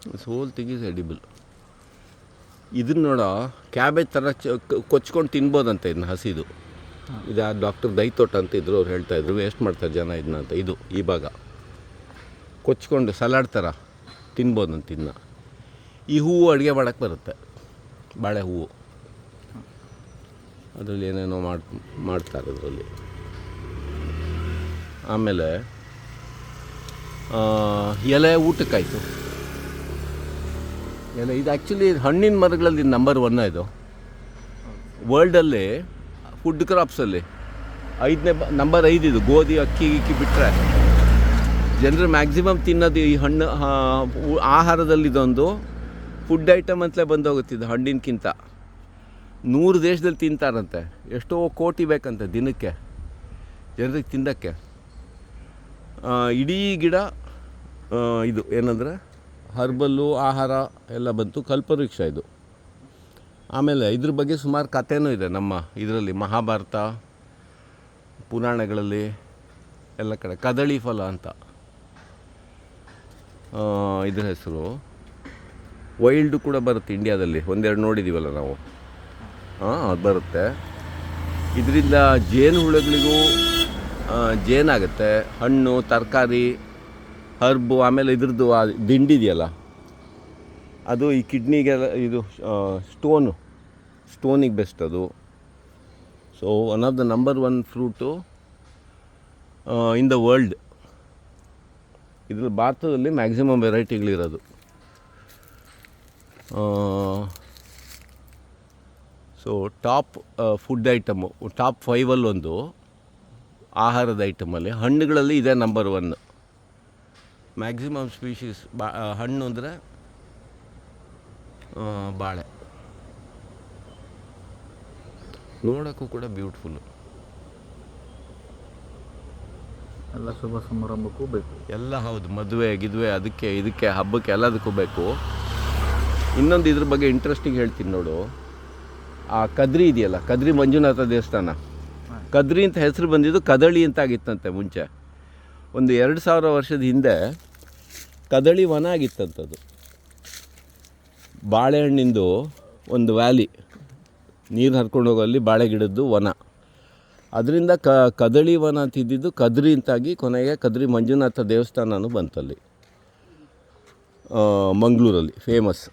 This whole thing is edible. ಇದನ್ನ ನೋಡೋ cabbage ಥರ ಕೊಚ್ಕೊಂಡು ತಿನ್ಬೋದಂತೆ ಇದನ್ನ ಹಸಿದು. ಇದು ಡಾಕ್ಟರ್ ದೈತೋಟ ಅಂತ ಇದ್ರು, ಅವ್ರು ಹೇಳ್ತಾಯಿದ್ರು ವೇಸ್ಟ್ ಮಾಡ್ತಾರೆ ಜನ ಇದನ್ನ ಅಂತ. ಇದು ಈ ಭಾಗ ಕೊಚ್ಕೊಂಡು ಸಲಾಡ್ ಥರ ತಿನ್ಬೋದಂತ ಇದನ್ನ. ಈ ಹೂವು ಅಡುಗೆ ಮಾಡೋಕ್ಕೆ ಬರುತ್ತೆ, ಬಾಳೆ ಹೂವು. ಅದರಲ್ಲಿ ಏನೇನೋ ಮಾಡ್ತಾರೆ ಅದರಲ್ಲಿ. ಆಮೇಲೆ ಎಲೆ ಊಟಕ್ಕಾಯಿತು. ಎಲೆ ಇದು ಆ್ಯಕ್ಚುಲಿ ಹಣ್ಣಿನ ಮರಗಳಲ್ಲಿ ನಂಬರ್ 1 ಇದು ವರ್ಲ್ಡಲ್ಲಿ. ಫುಡ್ ಕ್ರಾಪ್ಸಲ್ಲಿ ನಂಬರ್ 5 ಇದು. ಗೋಧಿ, ಅಕ್ಕಿ ಬಿಟ್ಟರೆ ಜನರು ಮ್ಯಾಕ್ಸಿಮಮ್ ತಿನ್ನೋದು ಈ ಹಣ್ಣು. ಆಹಾರದಲ್ಲಿ ಇದೊಂದು ಫುಡ್ ಐಟಮ್ ಅಂತಲೇ ಬಂದೋಗುತ್ತಿದ್ದು ಹಣ್ಣಿನಕ್ಕಿಂತ. 100 ದೇಶದಲ್ಲಿ ತಿಂತಾರಂತೆ. ಎಷ್ಟೋ ಕೋಟಿ ಬೇಕಂತೆ ದಿನಕ್ಕೆ ಜನರಿಗೆ ತಿನ್ನೋಕ್ಕೆ. ಇಡೀ ಗಿಡ ಇದು ಏನಂದರೆ ಹರ್ಬಲ್ಲು ಆಹಾರ ಎಲ್ಲ ಬಂತು. ಕಲ್ಪವೃಕ್ಷ ಇದು. ಆಮೇಲೆ ಇದ್ರ ಬಗ್ಗೆ ಸುಮಾರು ಕಥೆನೂ ಇದೆ ನಮ್ಮ ಇದರಲ್ಲಿ, ಮಹಾಭಾರತ ಪುರಾಣಗಳಲ್ಲಿ ಎಲ್ಲ ಕಡೆ. ಕದಳಿ ಫಲ ಅಂತ ಇದ್ರ ಹೆಸರು. ವೈಲ್ಡು ಕೂಡ ಬರುತ್ತೆ ಇಂಡಿಯಾದಲ್ಲಿ, ಒಂದೆರಡು ನೋಡಿದ್ದೀವಲ್ಲ ನಾವು. ಅದು ಬರುತ್ತೆ. ಇದರಿಂದ ಜೇನು ಹುಳುಗಳಿಗೂ ಜೇನಾಗುತ್ತೆ. ಹಣ್ಣು, ತರಕಾರಿ, ಹರ್ಬು. ಆಮೇಲೆ ಇದ್ರದ್ದು ದಿಂಡಿದೆಯಲ್ಲ ಅದು ಈ ಕಿಡ್ನಿಗೆಲ್ಲ, ಇದು ಸ್ಟೋನಿಗೆ ಬೆಸ್ಟ್ ಅದು. So one of the number 1 fruit in the world. ಇದ್ರಲ್ಲಿ ಭಾರತದಲ್ಲಿ ಮ್ಯಾಕ್ಸಿಮಮ್ ವೆರೈಟಿಗಳಿರೋದು. So top food item, top 5 ಆಹಾರದ ಐಟಮಲ್ಲಿ ಹಣ್ಣುಗಳಲ್ಲಿ ಇದೇ ನಂಬರ್ 1. ಮ್ಯಾಕ್ಸಿಮಮ್ ಸ್ಪೀಷೀಸ್ ಹಣ್ಣು ಅಂದರೆ ಬಾಳೆ. ನೋಡೋಕ್ಕೂ ಕೂಡ ಬ್ಯೂಟಿಫುಲ್ಲು. ಎಲ್ಲ ಶುಭ ಸಮಾರಂಭಕ್ಕೂ ಬೇಕು. ಎಲ್ಲ ಹೌದು, ಮದುವೆ ಗಿದುವೆ ಅದಕ್ಕೆ ಇದಕ್ಕೆ ಹಬ್ಬಕ್ಕೆ ಎಲ್ಲದಕ್ಕೂ ಬೇಕು. ಇನ್ನೊಂದು ಇದ್ರ ಬಗ್ಗೆ ಇಂಟ್ರೆಸ್ಟಿಂಗ್ ಹೇಳ್ತೀನಿ ನೋಡು. ಆ ಕದ್ರಿ ಇದೆಯಲ್ಲ, ಕದ್ರಿ ಮಂಜುನಾಥ ದೇವಸ್ಥಾನ. ಕದ್ರಿ ಅಂತ ಹೆಸರು ಬಂದಿದ್ದು ಕದಳಿ ಅಂತ ಆಗಿತ್ತಂತೆ ಮುಂಚೆ. ಒಂದು 2000 ವರ್ಷದ ಹಿಂದೆ ಕದಳಿ ವನ ಆಗಿತ್ತಂಥದ್ದು. ಬಾಳೆಹಣ್ಣಿಂದು ಒಂದು ವ್ಯಾಲಿ, ನೀರು ಹರ್ಕೊಂಡು ಹೋಗೋಲ್ಲಿ ಬಾಳೆ ಗಿಡದ್ದು ವನ. ಅದರಿಂದ ಕದಳಿ ವನ ಅಂತಿದ್ದು ಕದ್ರಿ ಅಂತಾಗಿ ಕೊನೆಗೆ ಕದ್ರಿ ಮಂಜುನಾಥ ದೇವಸ್ಥಾನನೂ ಬಂತಲ್ಲಿ, ಮಂಗಳೂರಲ್ಲಿ ಫೇಮಸ್.